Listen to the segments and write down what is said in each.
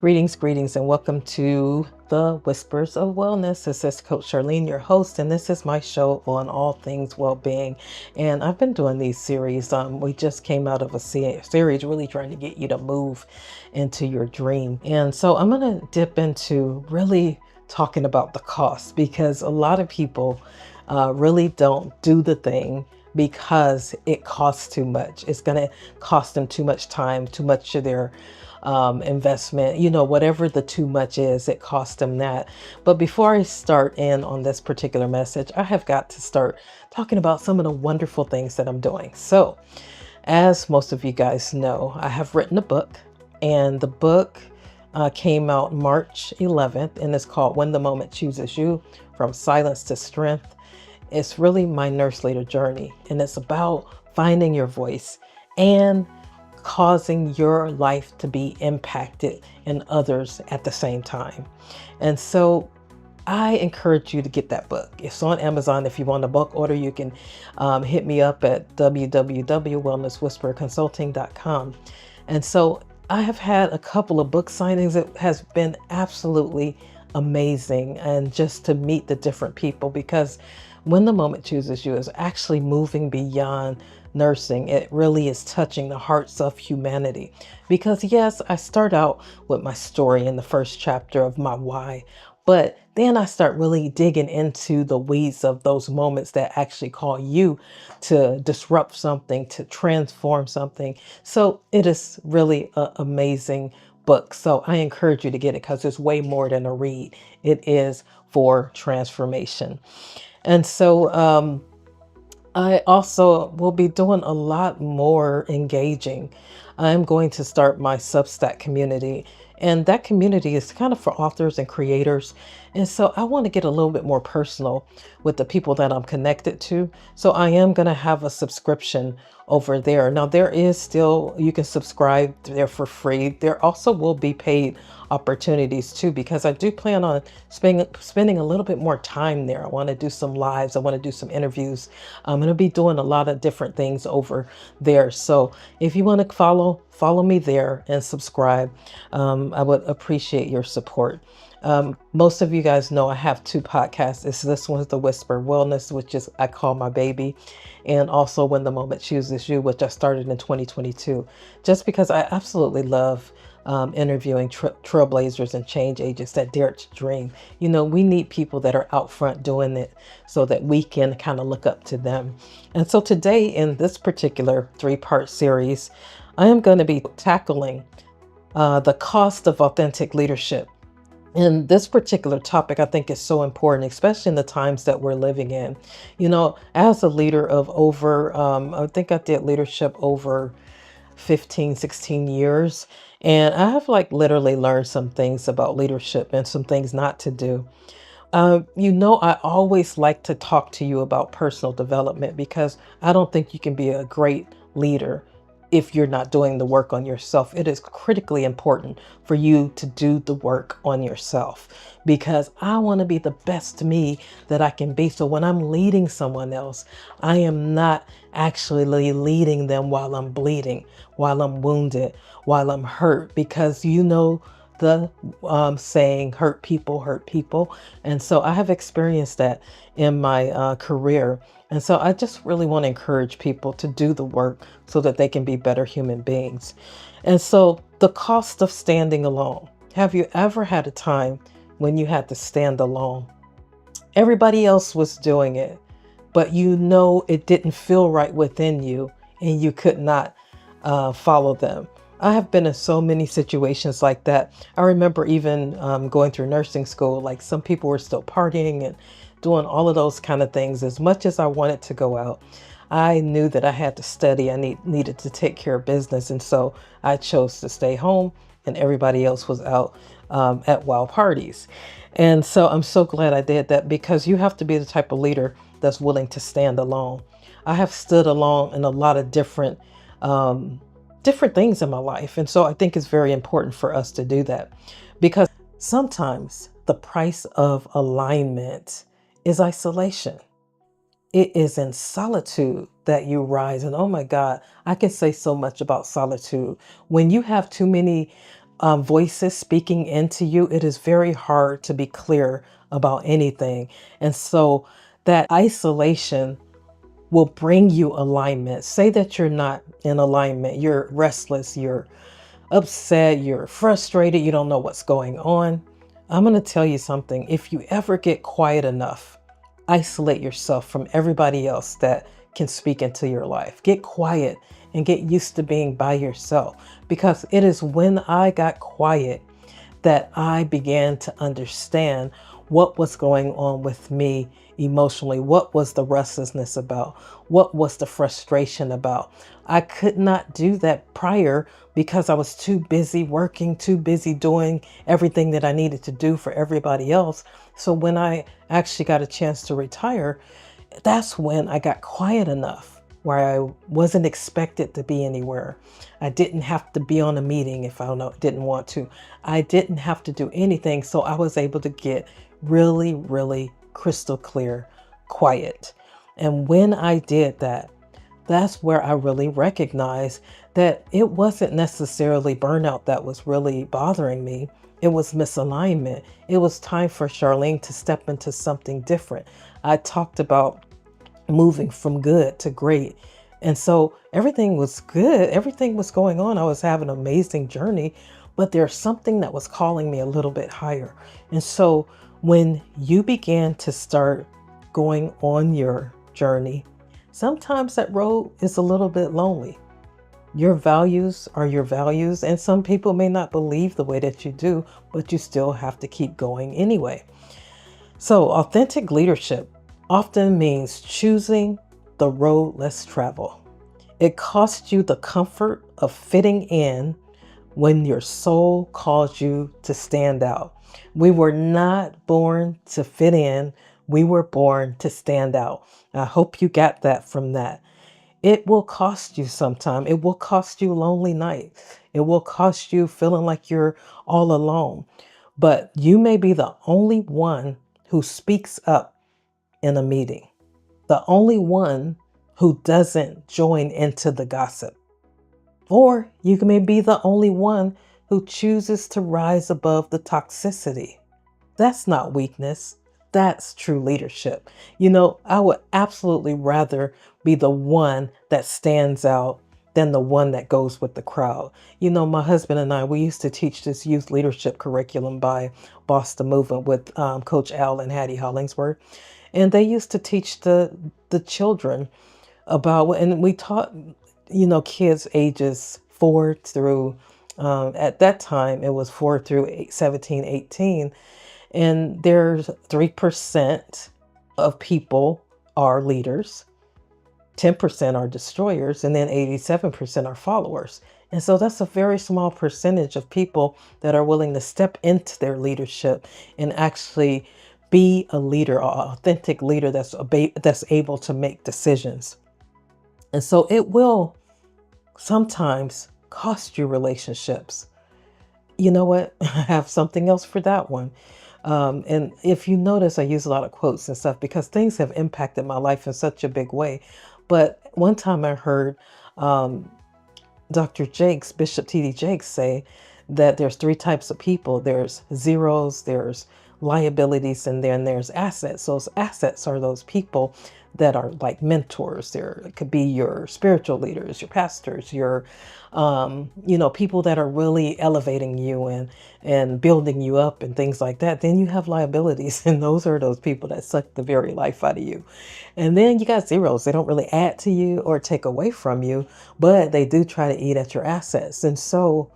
Greetings, and welcome to the Whispers of Wellness. This is Coach Charlene, your host, and this is my show on all things well-being. And I've been doing these series. We just came out of a series really trying to get you to move into your dream. And so I'm going to dip into really talking about the cost, because a lot of people really don't do the thing because it costs too much. It's going to cost them too much time, too much of their investment, whatever the too much is, it costs them that. But before I start in on this particular message, I have got to start talking about some of the wonderful things that I'm doing. So, as most of you guys know, I have written a book, and the book came out March 11th, and it's called When the Moment Chooses You: From Silence to Strength. It's really my nurse leader journey, and it's about finding your voice and causing your life to be impacted in others at the same time. And so I encourage you to get that book. It's on Amazon. If you want a bulk order, you can hit me up at www.wellnesswhisperconsulting.com. And so I have had a couple of book signings. It has been absolutely amazing, and just to meet the different people, because When the Moment Chooses You is actually moving beyond nursing. It really is touching the hearts of humanity, because yes, I start out with my story in the first chapter of my why, but then I start really digging into the weeds of those moments that actually call you to disrupt something, to transform something. So it is really an amazing book. So I encourage you to get it, because it's way more than a read. It is for transformation. And so I also will be doing a lot more engaging. I'm going to start my Substack community, and that community is kind of for authors and creators. And so I want to get a little bit more personal with the people that I'm connected to. So I am going to have a subscription over there. Now, there is still, you can subscribe there for free. There also will be paid opportunities too, because I do plan on spending a little bit more time there. I want to do some lives. I want to do some interviews. I'm going to be doing a lot of different things over there. So if you want to follow me there and subscribe, I would appreciate your support. Most of you guys know I have two podcasts. This one's The Whisper Wellness, which is I call my baby, and also When the Moment Chooses You, which I started in 2022, just because I absolutely love interviewing trailblazers and change agents that dare to dream. We need people that are out front doing it so that we can kind of look up to them. And so today, in this particular 3-part series, I am going to be tackling the cost of authentic leadership. And this particular topic, I think, is so important, especially in the times that we're living in. As a leader of over, I think I did leadership over 15, 16 years. And I have literally learned some things about leadership and some things not to do. I always like to talk to you about personal development, because I don't think you can be a great leader if you're not doing the work on yourself. It is critically important for you to do the work on yourself, because I want to be the best me that I can be. So when I'm leading someone else, I am not actually leading them while I'm bleeding, while I'm wounded, while I'm hurt, because the saying, hurt people hurt people. And so I have experienced that in my career. And so I just really want to encourage people to do the work so that they can be better human beings. And so the cost of standing alone. Have you ever had a time when you had to stand alone? Everybody else was doing it, but it didn't feel right within you, and you could not follow them. I have been in so many situations like that. I remember even going through nursing school, like some people were still partying and doing all of those kind of things. As much as I wanted to go out, I knew that I had to study. I needed to take care of business. And so I chose to stay home, and everybody else was out at wild parties. And so I'm so glad I did that, because you have to be the type of leader that's willing to stand alone. I have stood alone in a lot of different things in my life. And so I think it's very important for us to do that, because sometimes the price of alignment is isolation. It is in solitude that you rise. And oh my God, I can say so much about solitude. When you have too many voices speaking into you, it is very hard to be clear about anything. And so that isolation will bring you alignment. Say that you're not in alignment, you're restless, you're upset, you're frustrated, you don't know what's going on. I'm going to tell you something. If you ever get quiet enough, isolate yourself from everybody else that can speak into your life. Get quiet and get used to being by yourself, because it is when I got quiet that I began to understand what was going on with me emotionally. What was the restlessness about? What was the frustration about? I could not do that prior because I was too busy working, too busy doing everything that I needed to do for everybody else. So when I actually got a chance to retire, that's when I got quiet enough where I wasn't expected to be anywhere. I didn't have to be on a meeting if didn't want to. I didn't have to do anything. So I was able to get really, really crystal clear, quiet. And when I did that, that's where I really recognized that it wasn't necessarily burnout that was really bothering me. It was misalignment. It was time for Charlene to step into something different. I talked about moving from good to great. And so everything was good. Everything was going on. I was having an amazing journey, but there's something that was calling me a little bit higher. And so when you began to start going on your journey, sometimes that road is a little bit lonely. Your values are your values, and some people may not believe the way that you do, but you still have to keep going anyway. So authentic leadership often means choosing the road less traveled. It costs you the comfort of fitting in when your soul calls you to stand out. We were not born to fit in. We were born to stand out. I hope you got that from that. It will cost you sometime. It will cost you lonely nights. It will cost you feeling like you're all alone. But you may be the only one who speaks up in a meeting, the only one who doesn't join into the gossip. Or you may be the only one who chooses to rise above the toxicity. That's not weakness. That's true leadership. I would absolutely rather be the one that stands out than the one that goes with the crowd. My husband and I, we used to teach this youth leadership curriculum by Boston Movement with Coach Al and Hattie Hollingsworth. And they used to teach the children about, and we taught, kids ages 4 through, at that time, it was 4 through 17, 18. And there's 3% of people are leaders, 10% are destroyers, and then 87% are followers. And so that's a very small percentage of people that are willing to step into their leadership and actually be a leader, an authentic leader that's able to make decisions. And so it will sometimes cost you relationships. You know what? I have something else for that one. And if you notice, I use a lot of quotes and stuff because things have impacted my life in such a big way. But one time I heard Dr. Jakes, Bishop T.D. Jakes, say that there's 3 types of people. There's zeros, there's liabilities, and then there's assets. So those assets are those people that are like mentors. It could be your spiritual leaders, your pastors, your people that are really elevating you and building you up and things like that. Then you have liabilities, and those are those people that suck the very life out of you. And then you got zeros. They don't really add to you or take away from you, but they do try to eat at your assets. And so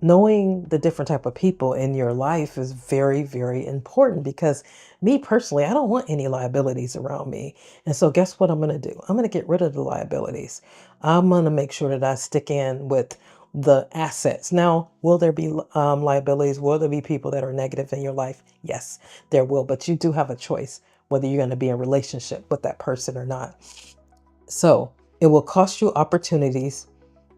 knowing the different type of people in your life is very, very important, because me personally, I don't want any liabilities around me. And so guess what I'm going to do? I'm going to get rid of the liabilities. I'm going to make sure that I stick in with the assets. Now, will there be liabilities? Will there be people that are negative in your life? Yes, there will. But you do have a choice whether you're going to be in a relationship with that person or not. So it will cost you opportunities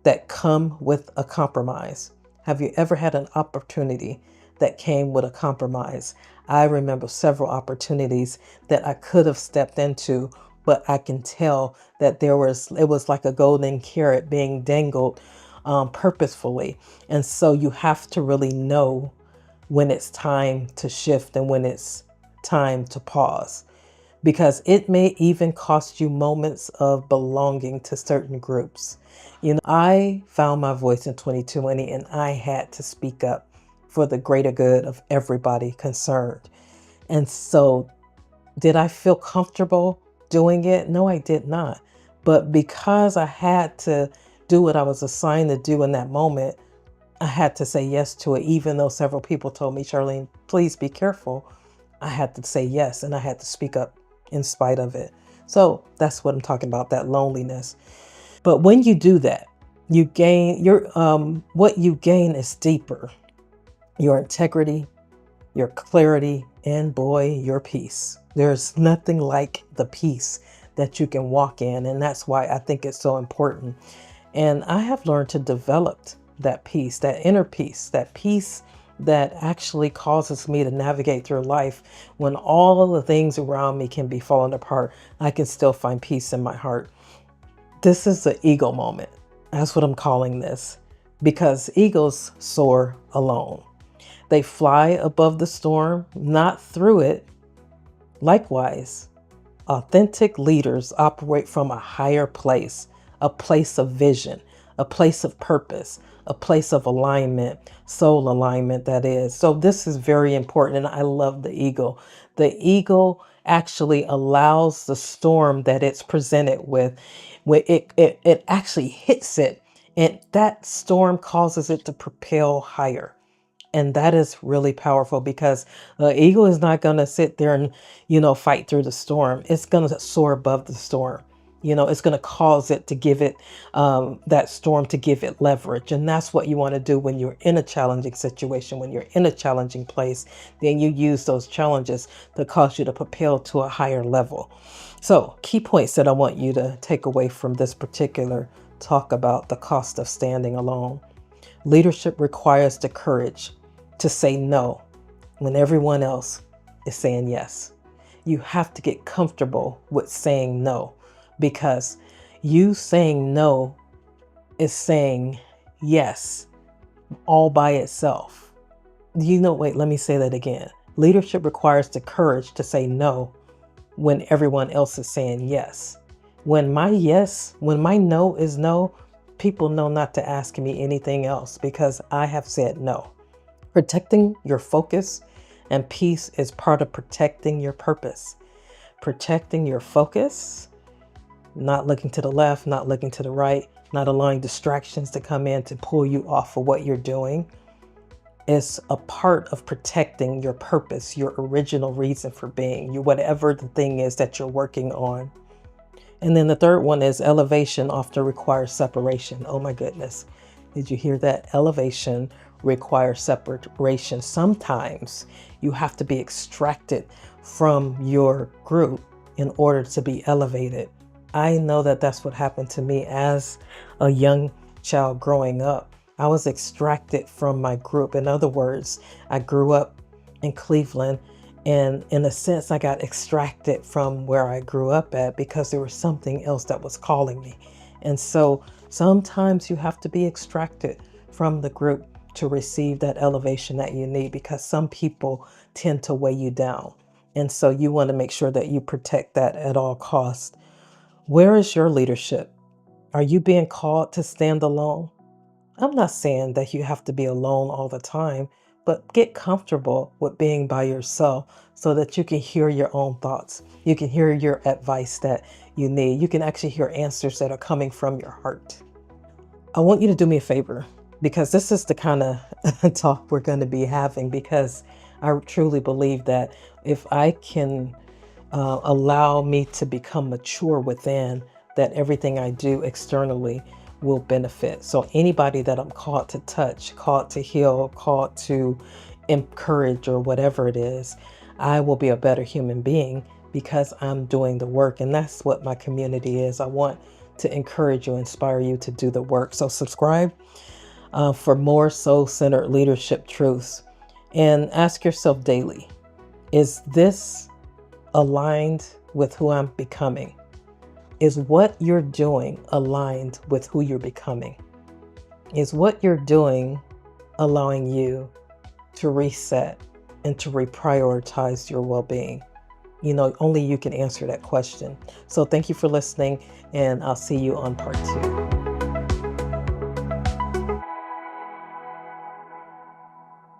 that come with a compromise. Have you ever had an opportunity that came with a compromise? I remember several opportunities that I could have stepped into, but I can tell that it was like a golden carrot being dangled purposefully. And so you have to really know when it's time to shift and when it's time to pause, because it may even cost you moments of belonging to certain groups. I found my voice in 2020 and I had to speak up for the greater good of everybody concerned. And so, did I feel comfortable doing it? No, I did not. But because I had to do what I was assigned to do in that moment, I had to say yes to it, even though several people told me, Charlene, please be careful. I had to say yes, and I had to speak up in spite of it. So that's what I'm talking about, that loneliness. But when you do that, you gain what you gain is deeper. Your integrity, your clarity, and boy, your peace. There's nothing like the peace that you can walk in. And that's why I think it's so important. And I have learned to develop that peace, that inner peace, that peace that actually causes me to navigate through life when all of the things around me can be falling apart. I can still find peace in my heart. This is the eagle moment. That's what I'm calling this, because eagles soar alone. They fly above the storm, not through it. Likewise, authentic leaders operate from a higher place, a place of vision, a place of purpose, a place of alignment, soul alignment, that is. So this is very important, and I love the eagle. The eagle actually allows the storm that it's presented with, when it actually hits it, and that storm causes it to propel higher. And that is really powerful, because the eagle is not going to sit there and, fight through the storm. It's going to soar above the storm. It's going to cause it to give it, that storm to give it leverage. And that's what you want to do when you're in a challenging situation, when you're in a challenging place. Then you use those challenges to cause you to propel to a higher level. So, key points that I want you to take away from this particular talk about the cost of standing alone. Leadership requires the courage to say no when everyone else is saying yes. You have to get comfortable with saying no, because you saying no is saying yes all by itself. Wait, let me say that again. Leadership requires the courage to say no when everyone else is saying yes. When my no is no, people know not to ask me anything else, because I have said no. Protecting your focus and peace is part of protecting your purpose. Protecting your focus, not looking to the left, not looking to the right, not allowing distractions to come in to pull you off of what you're doing, is a part of protecting your purpose, your original reason for being, whatever the thing is that you're working on. And then the third one is elevation often requires separation. Oh my goodness. Did you hear that? Elevation requires separation. Sometimes you have to be extracted from your group in order to be elevated. I know that that's what happened to me as a young child growing up. I was extracted from my group. In other words, I grew up in Cleveland, and in a sense, I got extracted from where I grew up at because there was something else that was calling me. And so sometimes you have to be extracted from the group to receive that elevation that you need, because some people tend to weigh you down. And so you want to make sure that you protect that at all costs. Where is your leadership? Are you being called to stand alone? I'm not saying that you have to be alone all the time, but get comfortable with being by yourself so that you can hear your own thoughts. You can hear your advice that you need. You can actually hear answers that are coming from your heart. I want you to do me a favor, because this is the kind of talk we're going to be having, because I truly believe that if I can allow me to become mature within, that everything I do externally will benefit. So anybody that I'm called to touch, called to heal, called to encourage, or whatever it is, I will be a better human being because I'm doing the work. And that's what my community is. I want to encourage you, inspire you to do the work. So subscribe for more soul-centered leadership truths, and ask yourself daily, is this aligned with who I'm becoming? Is what you're doing aligned with who you're becoming? Is what you're doing allowing you to reset and to reprioritize your well-being? Only you can answer that question. So thank you for listening, and I'll see you on part 2.